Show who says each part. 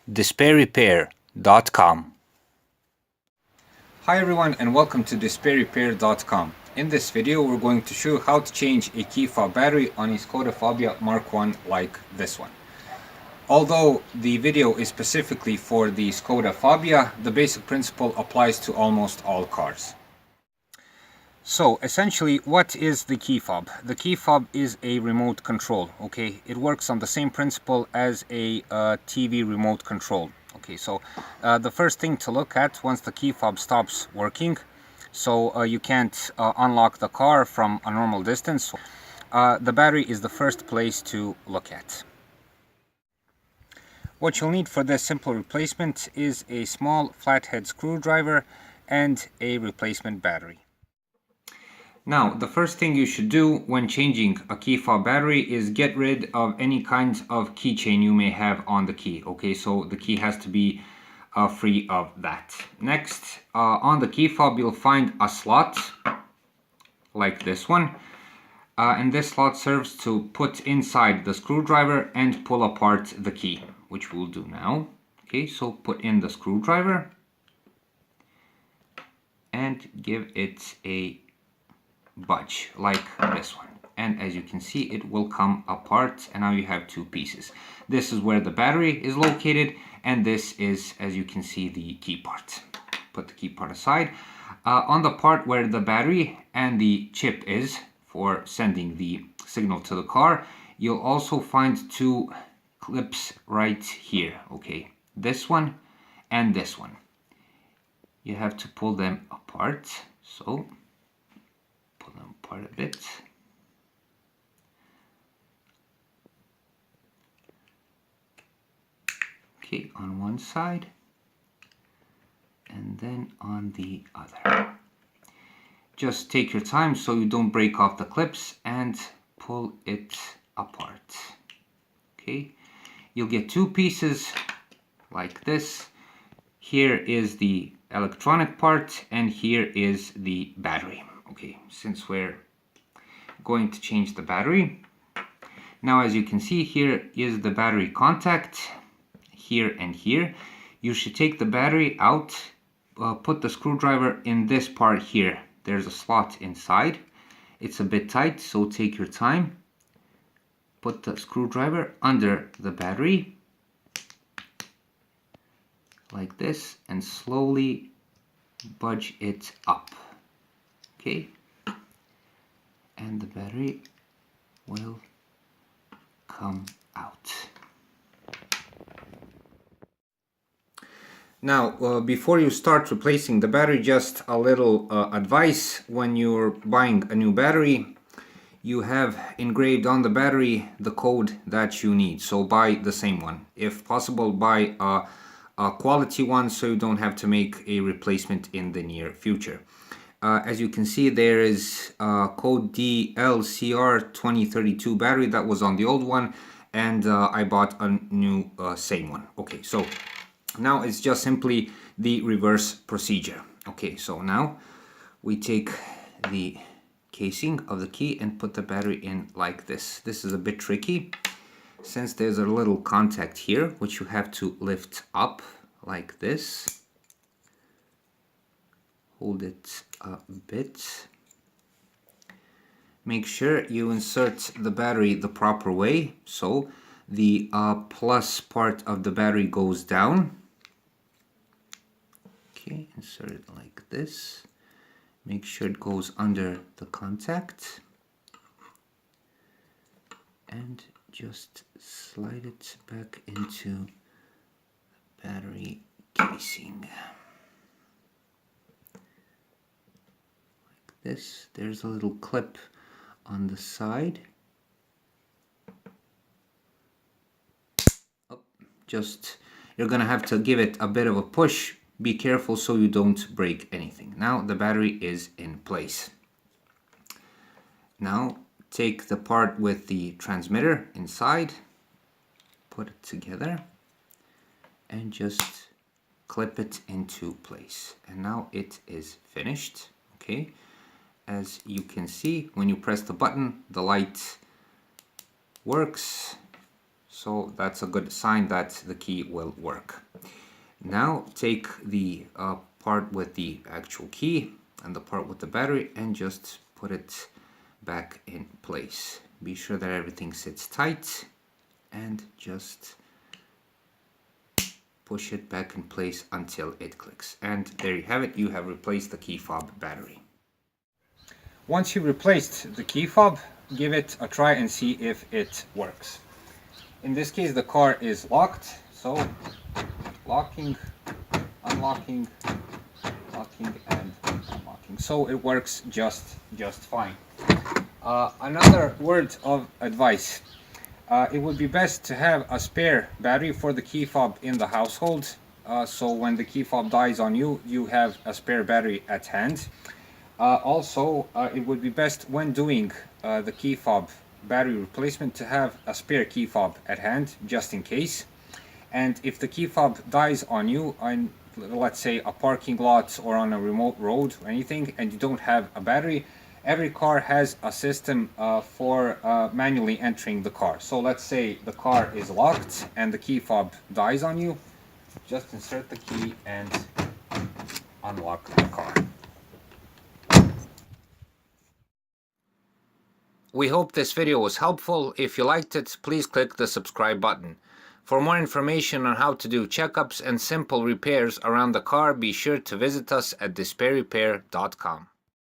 Speaker 1: despairrepair.com. Hi everyone and welcome to despairrepair.com. In this video we're going to show how to change a key fob battery on a Skoda Fabia Mark 1 like this one. Although the video is specifically for the Skoda Fabia, the basic principle applies to almost all cars. So essentially, what is the key fob? The key fob is a remote control, okay? It works on the same principle as a TV remote control. Okay, so the first thing to look at once the key fob stops working, so you can't unlock the car from a normal distance, the battery is the first place to look at. What you'll need for this simple replacement is a small flathead screwdriver and a replacement battery. Now, the first thing you should do when changing a key fob battery is get rid of any kind of keychain you may have on the key. Okay, so the key has to be free of that. Next, on the key fob you'll find a slot like this one. And this slot serves to put inside the screwdriver and pull apart the key, which we'll do now. Okay, so put in the screwdriver and give it a budge like this one, and as you can see it will come apart, and now you have two pieces. This is where the battery is located, and this is, as you can see, the key part. Put the key part aside. On the part where the battery and the chip is for sending the signal to the car, you'll also find two clips right here. Okay, this one and this one. You have to pull them apart, so pull them apart a bit. Okay, on one side and then on the other. Just take your time so you don't break off the clips and pull it apart. Okay, you'll get two pieces like this. Here is the electronic part and here is the battery. Okay, since we're going to change the battery, now as you can see, here is the battery contact, here and here. You should take the battery out, put the screwdriver in this part here. There's a slot inside. It's a bit tight, so take your time. Put the screwdriver under the battery like this and slowly budge it up. Okay, and the battery will come out. Now, before you start replacing the battery, just a little advice. When you're buying a new battery, you have engraved on the battery the code that you need, so buy the same one. If possible, buy a quality one so you don't have to make a replacement in the near future. As you can see, there is code DLCR2032 battery that was on the old one, and I bought a new same one. Okay, so now it's just simply the reverse procedure. Okay, so now we take the casing of the key and put the battery in like this. This is a bit tricky since there's a little contact here which you have to lift up like this. Hold it a bit. Make sure you insert the battery the proper way, so the plus part of the battery goes down. Okay, insert it like this. Make sure it goes under the contact and just slide it back into the battery casing. This, there's a little clip on the side. Oh, just, you're gonna have to give it a bit of a push. Be careful so you don't break anything. Now the battery is in place. Now take the part with the transmitter inside, put it together and just clip it into place. And now it is finished. Okay, as you can see, when you press the button, the light works. so that's a good sign that the key will work. Now take the part with the actual key and the part with the battery and just put it back in place. Be sure that everything sits tight and just push it back in place until it clicks. And there you have it, you have replaced the key fob battery. Once you replaced the key fob, give it a try and see if it works. In this case the car is locked, so locking, unlocking, locking and unlocking. So it works just fine. Another word of advice. It would be best to have a spare battery for the key fob in the household. So when the key fob dies on you, you have a spare battery at hand. Also, it would be best when doing the key fob battery replacement to have a spare key fob at hand, just in case. And if the key fob dies on you on, let's say, a parking lot or on a remote road or anything, and you don't have a battery, every car has a system for manually entering the car. So let's say the car is locked and the key fob dies on you, just insert the key and unlock the car. We hope this video was helpful. If you liked it, please click the subscribe button. For more information on how to do checkups and simple repairs around the car, be sure to visit us at despairrepair.com.